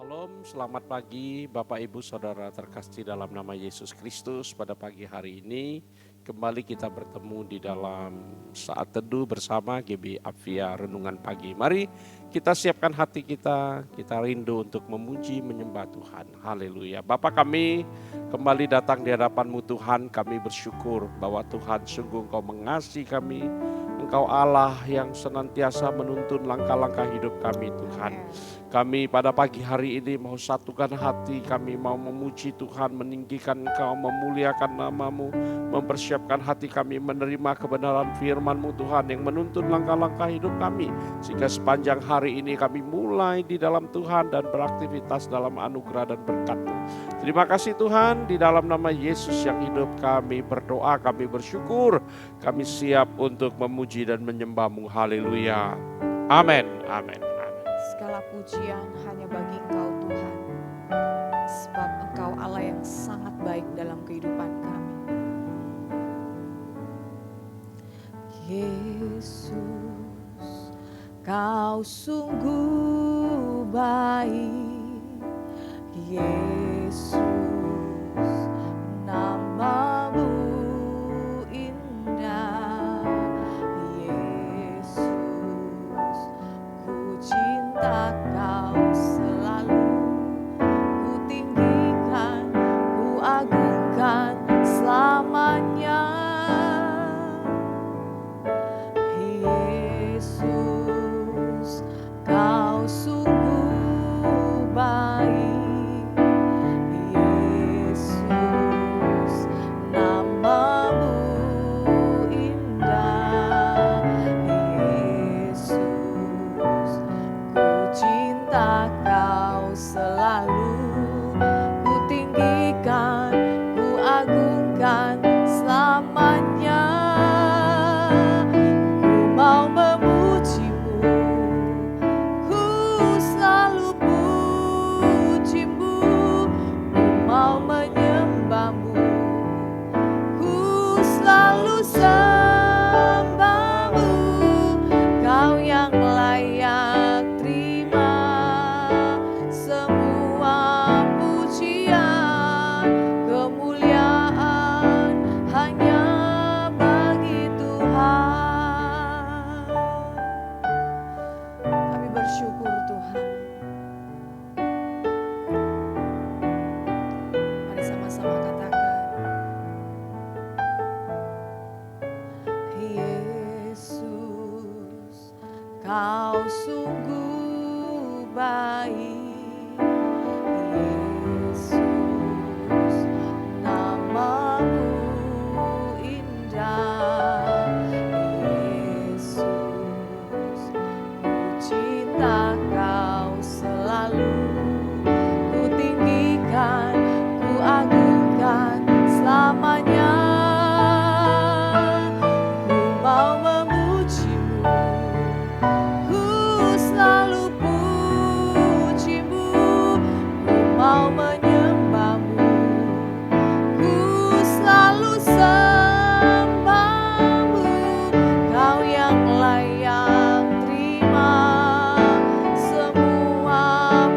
Shalom, selamat pagi Bapak Ibu Saudara terkasih dalam nama Yesus Kristus. Pada pagi hari ini kembali kita bertemu di dalam saat teduh bersama GB Avia Renungan Pagi. Mari kita siapkan hati kita rindu untuk memuji menyembah Tuhan. Haleluya. Bapa kami kembali datang di hadapan-Mu Tuhan, kami bersyukur bahwa Tuhan sungguh Engkau mengasihi kami. Engkau Allah yang senantiasa menuntun langkah-langkah hidup kami Tuhan. Kami pada pagi hari ini mau satukan hati, kami mau memuji Tuhan, meninggikan Engkau, memuliakan nama-Mu, mempersiapkan hati kami menerima kebenaran firman-Mu Tuhan yang menuntun langkah-langkah hidup kami. Sehingga sepanjang hari ini kami mulai di dalam Tuhan dan beraktivitas dalam anugerah dan berkat-Mu. Terima kasih Tuhan, di dalam nama Yesus yang hidup kami berdoa, kami bersyukur, kami siap untuk memuji dan menyembah-Mu. Haleluya. Amin. Amin. Segala pujian hanya bagi Engkau Tuhan, sebab Engkau Allah yang sangat baik dalam kehidupan kami. Yesus, Kau sungguh baik. Yesus, nama-Mu indah. Yesus, ku cinta Kau selalu, ku tinggikan, ku agungkan selamanya. Yesus, Kau sungguh baik. Yesus, nama-Mu indah. Yesus, ku cinta Kau selalu, ku tinggikan, ku agungkan selamanya. Ku mau memuji-Mu, ku selalu puji-Mu. Ku mau menyembah-Mu, ku selalu sembah-Mu. Kau yang layak terima semua pujian, kemuliaan hanya bagi Tuhan. Kami bersyukur Tuhan. Mari sama-sama katakan, Yesus, Kau sungguh baik. Yesus, nama-Mu indah. Yesus, ku cinta Kau selalu, ku tinggikan, ku agungkan selamanya. Ku mau memuji-Mu, ku selalu puji-Mu. Ku mau menyembah-Mu, ku selalu sembah-Mu. Kau yang layak terima semua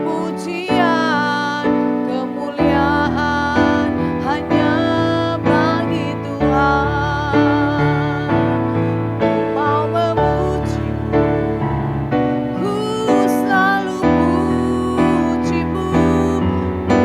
pujian, kemuliaan hanya bagi Tuhan. Ku mau memuji-Mu, ku selalu puji-Mu. Ku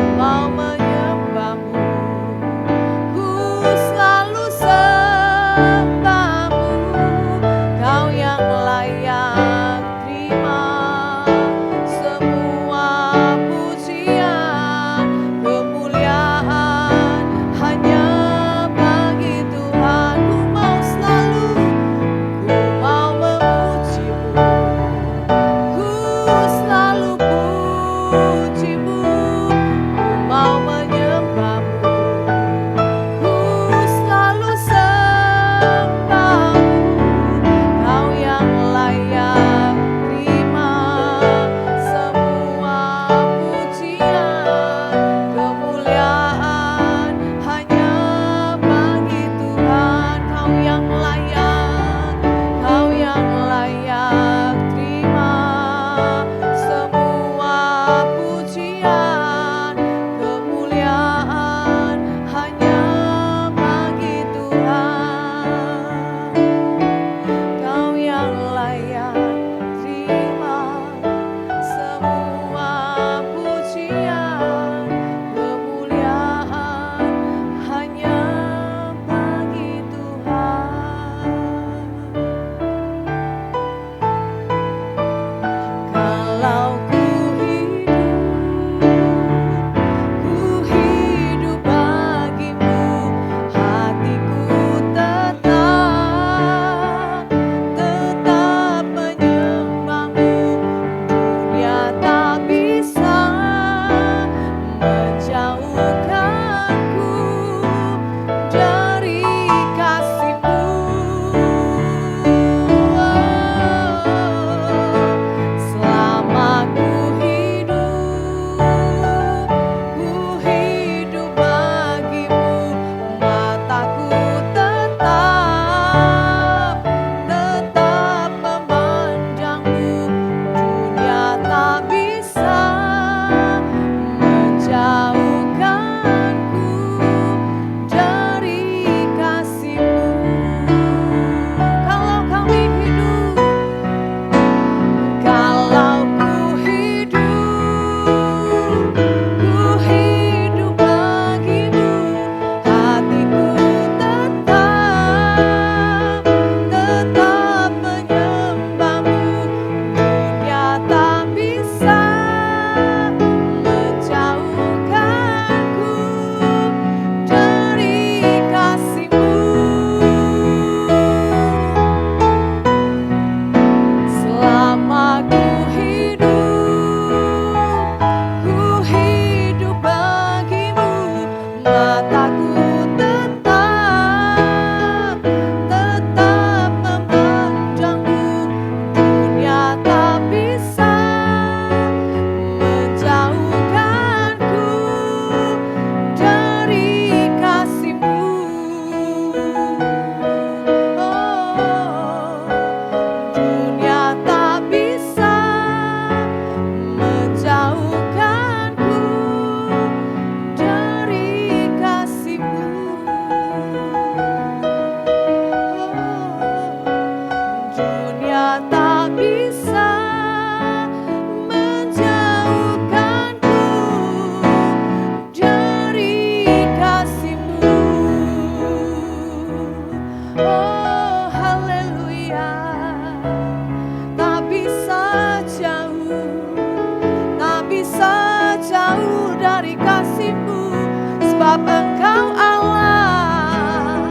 sebab Engkau Allah.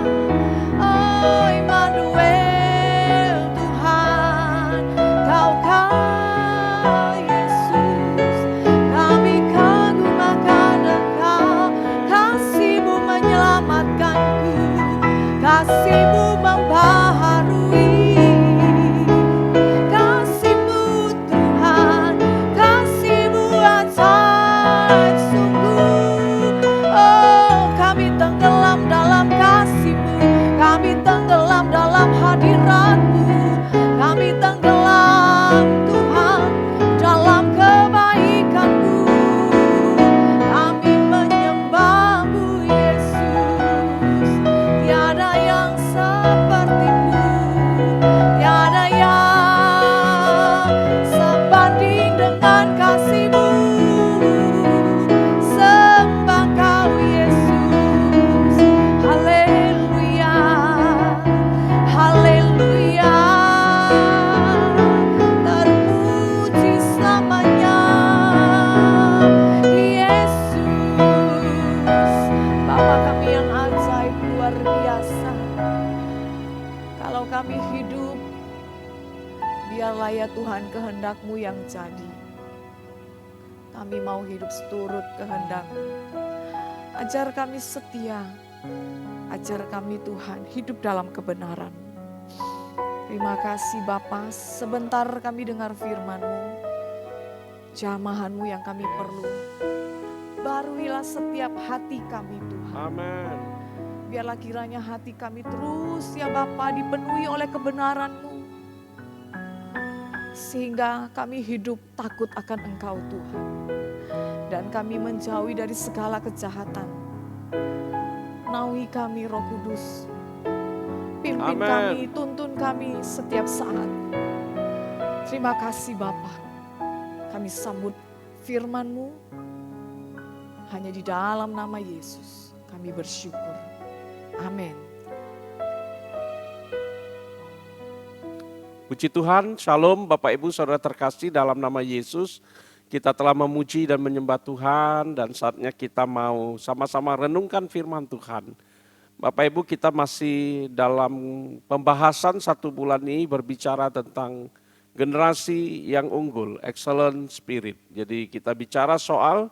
Oh Immanuel, Tuhan, Kaukah Yesus. Kami kagum akan Engkau, kasih-Mu menyelamatkanku, kasih-Mu membaharui. Kasih-Mu Tuhan, kasih-Mu ajaib sungguh. Oh kami tenggelam dalam kasih-Mu, kami tenggelam dalam hadirat-Mu, kami tenggelam Tuhan dalam kebaikan-Mu. Kami menyembah-Mu Yesus, tiada yang seperti-Mu, tiada yang sebanding dengan kasih-Mu. Sembah Kau Yesus, haleluya, haleluya. Terpuji selamanya Yesus, Bapa kami yang ajaib luar biasa. Kalau kami hidup, biarlah ya Tuhan kehendak-Mu yang jadi. Kami mau hidup seturut kehendak-Mu. Ajar kami setia, ajar kami Tuhan hidup dalam kebenaran. Terima kasih Bapa, sebentar kami dengar firman-Mu, jamahan-Mu yang kami perlu. Baruilah setiap hati kami Tuhan. Amin. Biarlah kiranya hati kami terus ya Bapa dipenuhi oleh kebenaran-Mu. Sehingga kami hidup takut akan Engkau Tuhan. Dan kami menjauhi dari segala kejahatan. Naungi kami Roh Kudus. Pimpin Amin. kami, tuntun kami setiap saat. Terima kasih Bapa. Kami sambut firman-Mu. Hanya di dalam nama Yesus kami bersyukur. Amin. Puji Tuhan, Shalom Bapak Ibu Saudara terkasih dalam nama Yesus. Kita telah memuji dan menyembah Tuhan dan saatnya kita mau sama-sama renungkan firman Tuhan. Bapak Ibu, kita masih dalam pembahasan 1 bulan ini berbicara tentang generasi yang unggul, excellent spirit. Jadi kita bicara soal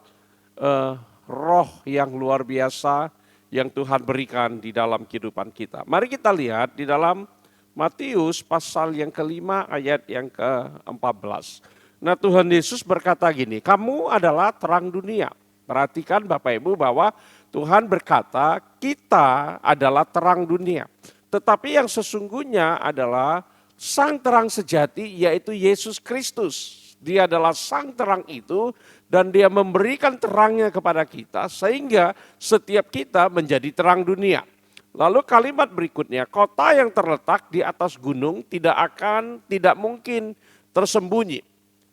roh yang luar biasa yang Tuhan berikan di dalam kehidupan kita. Mari kita lihat di dalam Matius pasal yang kelima ayat yang ke-14. Nah Tuhan Yesus berkata gini, kamu adalah terang dunia. Perhatikan Bapak Ibu bahwa Tuhan berkata kita adalah terang dunia. Tetapi yang sesungguhnya adalah sang terang sejati yaitu Yesus Kristus. Dia adalah sang terang itu dan dia memberikan terangnya kepada kita sehingga setiap kita menjadi terang dunia. Lalu kalimat berikutnya, kota yang terletak di atas gunung tidak mungkin tersembunyi.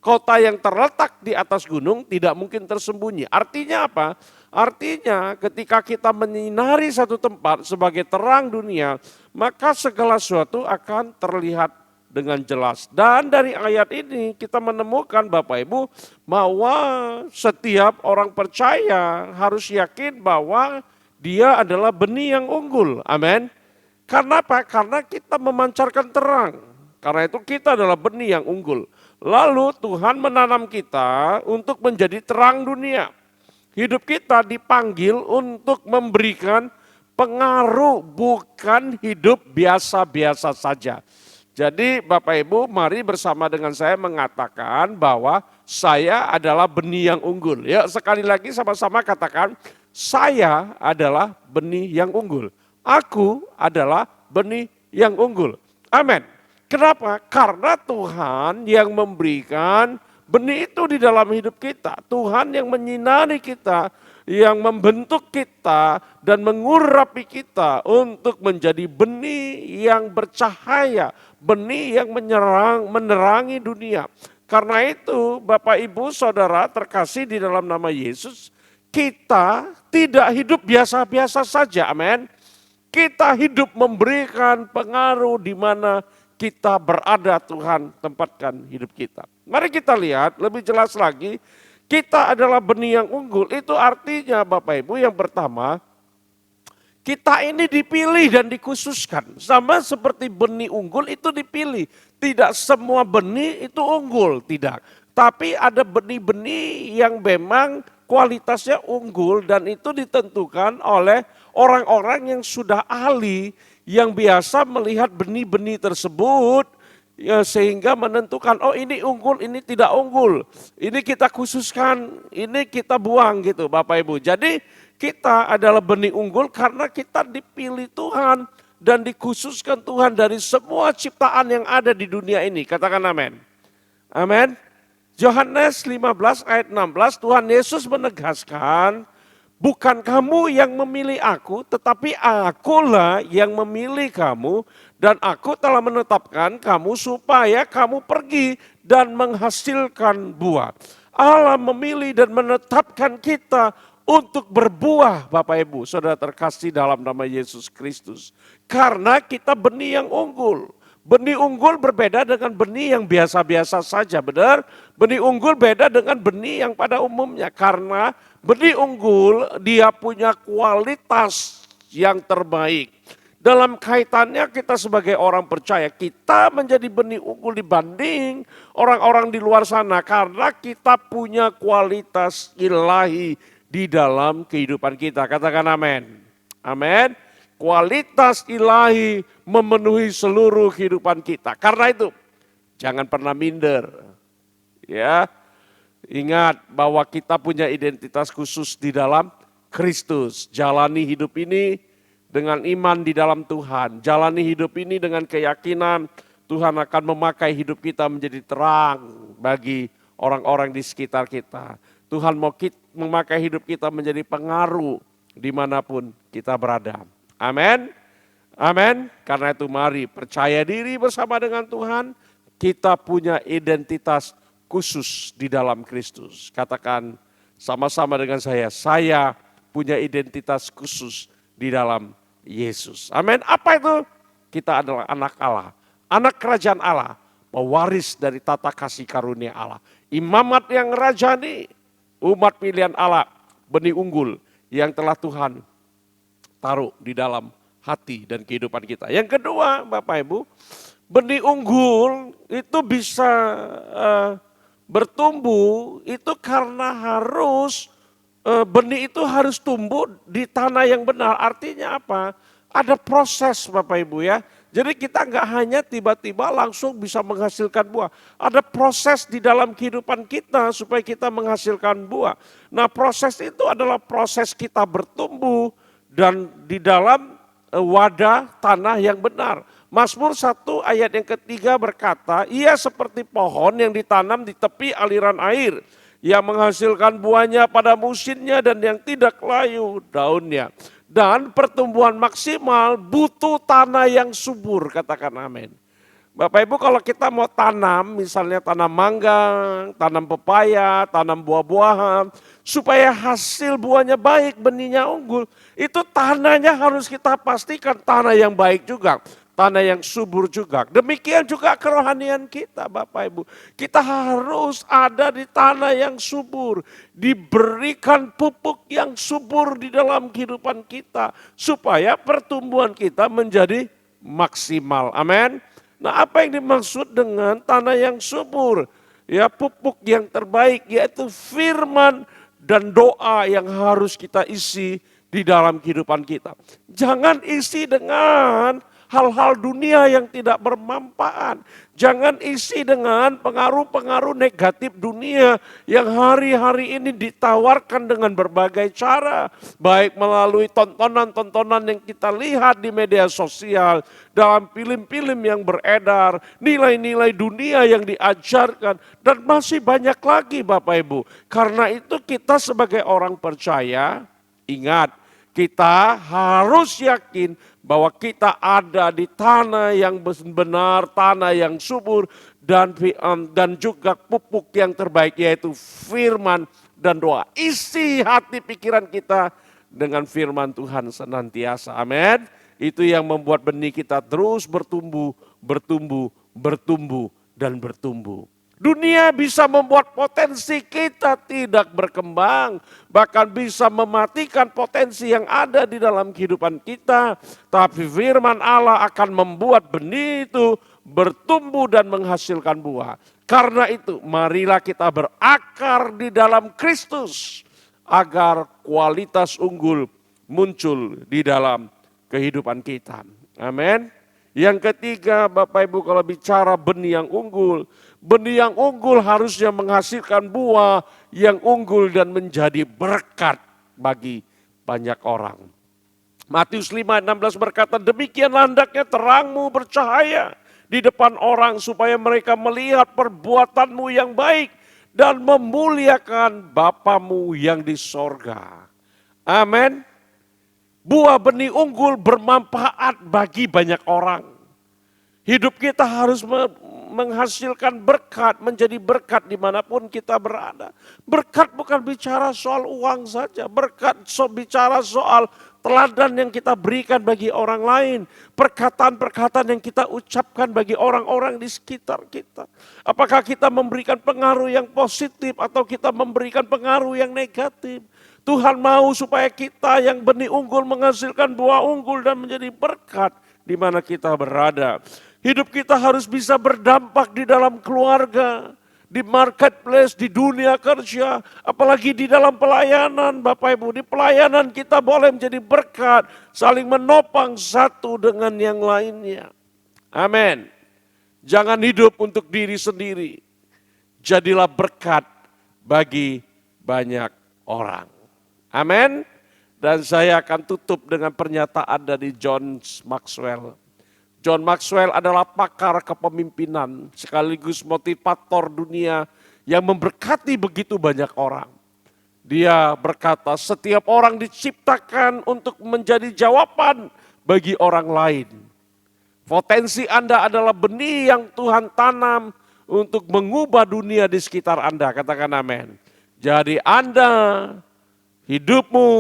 Kota yang terletak di atas gunung tidak mungkin tersembunyi. Artinya apa? Artinya ketika kita menyinari satu tempat sebagai terang dunia, maka segala sesuatu akan terlihat dengan jelas. Dan dari ayat ini kita menemukan Bapak Ibu bahwa setiap orang percaya harus yakin bahwa dia adalah benih yang unggul. Amin. Karena apa? Karena kita memancarkan terang. Karena itu kita adalah benih yang unggul. Lalu Tuhan menanam kita untuk menjadi terang dunia. Hidup kita dipanggil untuk memberikan pengaruh, bukan hidup biasa-biasa saja. Jadi Bapak Ibu mari bersama dengan saya mengatakan bahwa saya adalah benih yang unggul. Ya sekali lagi sama-sama katakan, saya adalah benih yang unggul. Aku adalah benih yang unggul. Amin. Kenapa? Karena Tuhan yang memberikan benih itu di dalam hidup kita. Tuhan yang menyinari kita, yang membentuk kita dan mengurapi kita untuk menjadi benih yang bercahaya, benih yang menerangi dunia. Karena itu Bapak Ibu Saudara terkasih di dalam nama Yesus, kita tidak hidup biasa-biasa saja, amin. Kita hidup memberikan pengaruh di mana kita berada, Tuhan tempatkan hidup kita. Mari kita lihat lebih jelas lagi, kita adalah benih yang unggul. Itu artinya Bapak Ibu yang pertama, Kita ini dipilih dan dikhususkan. Sama seperti benih unggul itu dipilih. Tidak semua benih itu unggul, tidak. Tapi ada benih-benih yang memang kualitasnya unggul dan itu ditentukan oleh orang-orang yang sudah ahli, yang biasa melihat benih-benih tersebut, ya, sehingga menentukan, oh ini unggul, ini tidak unggul. Ini kita khususkan, ini kita buang gitu Bapak Ibu. Jadi kita adalah benih unggul karena kita dipilih Tuhan dan dikhususkan Tuhan dari semua ciptaan yang ada di dunia ini. Katakan amin. Amin. Yohanes 15 ayat 16, Tuhan Yesus menegaskan, bukan kamu yang memilih aku, tetapi akulah yang memilih kamu dan aku telah menetapkan kamu supaya kamu pergi dan menghasilkan buah. Allah memilih dan menetapkan kita untuk berbuah Bapak Ibu, saudara terkasih dalam nama Yesus Kristus. Karena kita benih yang unggul. Benih unggul berbeda dengan benih yang biasa-biasa saja, benar? Benih unggul beda dengan benih yang pada umumnya. Karena benih unggul dia punya kualitas yang terbaik. Dalam kaitannya kita sebagai orang percaya, kita menjadi benih unggul dibanding orang-orang di luar sana. Karena kita punya kualitas ilahi di dalam kehidupan kita. Katakan amin. Amin. Kualitas ilahi memenuhi seluruh kehidupan kita. Karena itu jangan pernah minder. Ya. Ingat bahwa kita punya identitas khusus di dalam Kristus. Jalani hidup ini dengan iman di dalam Tuhan. Jalani hidup ini dengan keyakinan Tuhan akan memakai hidup kita menjadi terang bagi orang-orang di sekitar kita. Tuhan mau memakai hidup kita menjadi pengaruh dimanapun kita berada. Amin. Amin. Karena itu mari percaya diri bersama dengan Tuhan. Kita punya identitas khusus di dalam Kristus. Katakan sama-sama dengan saya punya identitas khusus di dalam Yesus. Amin. Apa itu? Kita adalah anak Allah. Anak kerajaan Allah. Pewaris dari tata kasih karunia Allah. Imamat yang rajani. Umat pilihan Allah. Benih unggul yang telah Tuhan taruh di dalam hati dan kehidupan kita. Yang kedua Bapak Ibu, benih unggul itu bisa bertumbuh itu karena harus benih itu harus tumbuh di tanah yang benar. Artinya apa? Ada proses Bapak Ibu ya. Jadi kita nggak hanya tiba-tiba langsung bisa menghasilkan buah. Ada proses di dalam kehidupan kita supaya kita menghasilkan buah. Nah proses itu adalah proses kita bertumbuh dan di dalam wadah tanah yang benar. Mazmur 1 ayat yang ketiga berkata, ia seperti pohon yang ditanam di tepi aliran air, yang menghasilkan buahnya pada musimnya dan yang tidak layu daunnya. Dan pertumbuhan maksimal butuh tanah yang subur, katakan amin. Bapak Ibu kalau kita mau tanam, misalnya tanam mangga, tanam pepaya, tanam buah-buahan, supaya hasil buahnya baik, benihnya unggul, itu tanahnya harus kita pastikan tanah yang baik juga, tanah yang subur juga. Demikian juga kerohanian kita Bapak Ibu. Kita harus ada di tanah yang subur, diberikan pupuk yang subur di dalam kehidupan kita, supaya pertumbuhan kita menjadi maksimal. Amin. Nah apa yang dimaksud dengan tanah yang subur? Ya pupuk yang terbaik yaitu firman dan doa yang harus kita isi di dalam kehidupan kita. Jangan isi dengan hal-hal dunia yang tidak bermanfaat. Jangan isi dengan pengaruh-pengaruh negatif dunia yang hari-hari ini ditawarkan dengan berbagai cara. Baik melalui tontonan-tontonan yang kita lihat di media sosial, dalam film-film yang beredar, nilai-nilai dunia yang diajarkan, dan masih banyak lagi Bapak Ibu. Karena itu kita sebagai orang percaya, ingat, kita harus yakin bahwa kita ada di tanah yang benar, tanah yang subur, dan juga pupuk yang terbaik yaitu firman dan doa. Isi hati pikiran kita dengan firman Tuhan senantiasa. Amin. Itu yang membuat benih kita terus bertumbuh, bertumbuh, bertumbuh, dan bertumbuh. Dunia bisa membuat potensi kita tidak berkembang, bahkan bisa mematikan potensi yang ada di dalam kehidupan kita. Tapi firman Allah akan membuat benih itu bertumbuh dan menghasilkan buah. Karena itu marilah kita berakar di dalam Kristus agar kualitas unggul muncul di dalam kehidupan kita. Amin. Yang ketiga, Bapak Ibu, kalau bicara benih yang unggul harusnya menghasilkan buah yang unggul dan menjadi berkat bagi banyak orang. Matius 5:16 berkata, demikianlah hendaknya terangmu bercahaya di depan orang supaya mereka melihat perbuatanmu yang baik dan memuliakan Bapamu yang di sorga. Amin. Buah benih unggul bermanfaat bagi banyak orang. Hidup kita harus menghasilkan berkat, menjadi berkat dimanapun kita berada. Berkat bukan bicara soal uang saja, berkat bicara soal teladan yang kita berikan bagi orang lain. Perkataan-perkataan yang kita ucapkan bagi orang-orang di sekitar kita. Apakah kita memberikan pengaruh yang positif atau kita memberikan pengaruh yang negatif. Tuhan mau supaya kita yang benih unggul menghasilkan buah unggul dan menjadi berkat di mana kita berada. Hidup kita harus bisa berdampak di dalam keluarga, di marketplace, di dunia kerja, apalagi di dalam pelayanan Bapak Ibu. Di pelayanan kita boleh menjadi berkat, saling menopang satu dengan yang lainnya. Amin. Jangan hidup untuk diri sendiri, jadilah berkat bagi banyak orang. Amin. Dan saya akan tutup dengan pernyataan dari John Maxwell. John Maxwell adalah pakar kepemimpinan sekaligus motivator dunia yang memberkati begitu banyak orang. Dia berkata, setiap orang diciptakan untuk menjadi jawaban bagi orang lain. Potensi Anda adalah benih yang Tuhan tanam untuk mengubah dunia di sekitar Anda. Katakan amin. Jadi Anda, hidupmu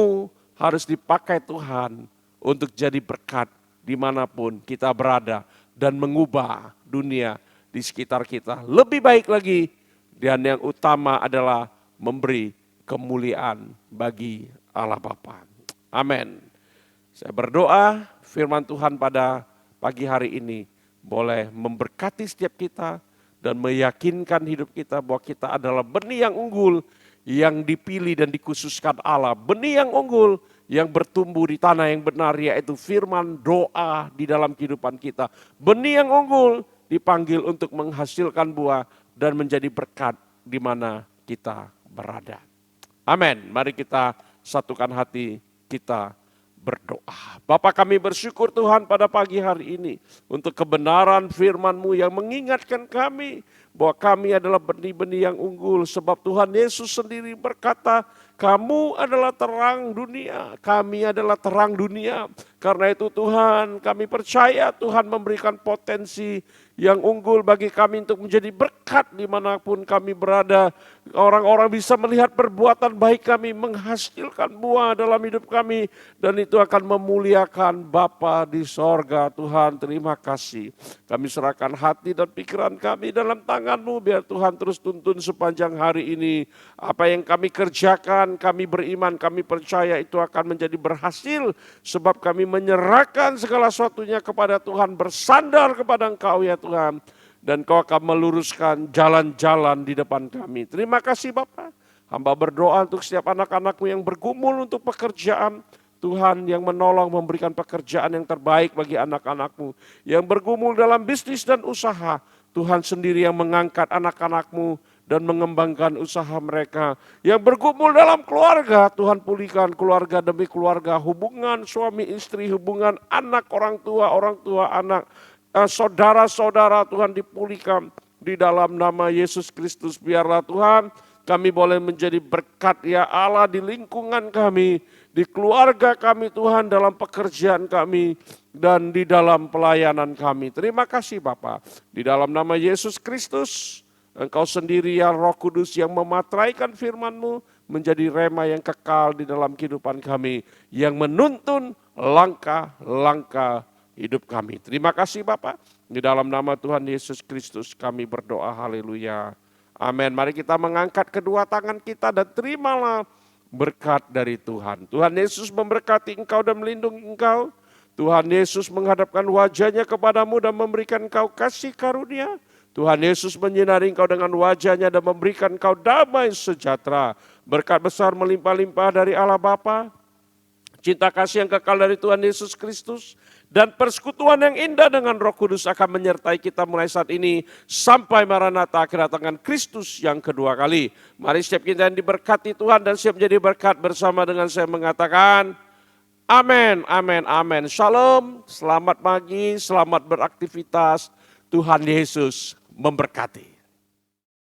harus dipakai Tuhan untuk jadi berkat dimanapun kita berada dan mengubah dunia di sekitar kita. Lebih baik lagi dan yang utama adalah memberi kemuliaan bagi Allah Bapa. Amin. Saya berdoa firman Tuhan pada pagi hari ini boleh memberkati setiap kita dan meyakinkan hidup kita bahwa kita adalah benih yang unggul yang dipilih dan dikhususkan Allah. Benih yang unggul yang bertumbuh di tanah yang benar, yaitu firman doa di dalam kehidupan kita. Benih yang unggul dipanggil untuk menghasilkan buah dan menjadi berkat di mana kita berada. Amin. Mari kita satukan hati kita berdoa. Bapa, kami bersyukur Tuhan pada pagi hari ini untuk kebenaran firman-Mu yang mengingatkan kami bahwa kami adalah benih-benih yang unggul, sebab Tuhan Yesus sendiri berkata, kamu adalah terang dunia, kami adalah terang dunia. Karena itu Tuhan, kami percaya Tuhan memberikan potensi yang unggul bagi kami untuk menjadi berkat dimanapun kami berada. Orang-orang bisa melihat perbuatan baik kami menghasilkan buah dalam hidup kami, dan itu akan memuliakan Bapa di sorga. Tuhan, terima kasih. Kami serahkan hati dan pikiran kami dalam tangan-Mu, biar Tuhan terus tuntun sepanjang hari ini. Apa yang kami kerjakan, kami beriman, kami percaya itu akan menjadi berhasil, sebab kami menyerahkan segala sesuatunya kepada Tuhan, bersandar kepada Engkau ya Tuhan, dan Kau akan meluruskan jalan-jalan di depan kami. Terima kasih Bapa. Hamba berdoa untuk setiap anak-anak-Mu yang bergumul untuk pekerjaan, Tuhan yang menolong memberikan pekerjaan yang terbaik bagi anak-anak-Mu. Yang bergumul dalam bisnis dan usaha, Tuhan sendiri yang mengangkat anak-anak-Mu dan mengembangkan usaha mereka. Yang bergumul dalam keluarga, Tuhan pulihkan keluarga demi keluarga, hubungan suami istri, hubungan anak orang tua anak, saudara-saudara, Tuhan dipulihkan di dalam nama Yesus Kristus. Biarlah Tuhan kami boleh menjadi berkat ya Allah di lingkungan kami, di keluarga kami Tuhan, dalam pekerjaan kami, dan di dalam pelayanan kami. Terima kasih Bapa. Di dalam nama Yesus Kristus, Engkau sendiri ya Roh Kudus yang mematraikan firman-Mu menjadi rema yang kekal di dalam kehidupan kami, yang menuntun langkah-langkah hidup kami. Terima kasih Bapa. Di dalam nama Tuhan Yesus Kristus kami berdoa, haleluya. Amin. Mari kita mengangkat kedua tangan kita dan terimalah berkat dari Tuhan. Tuhan Yesus memberkati engkau dan melindungi engkau. Tuhan Yesus menghadapkan wajahnya kepadamu dan memberikan engkau kasih karunia. Tuhan Yesus menyinari engkau dengan wajahnya dan memberikan engkau damai sejahtera. Berkat besar melimpah-limpah dari Allah Bapa, cinta kasih yang kekal dari Tuhan Yesus Kristus, dan persekutuan yang indah dengan Roh Kudus akan menyertai kita mulai saat ini sampai Maranatha, kedatangan Kristus yang kedua kali. Mari setiap kita yang diberkati Tuhan dan siap menjadi berkat bersama dengan saya mengatakan amin, amin, amin. Shalom, selamat pagi, selamat beraktivitas. Tuhan Yesus memberkati.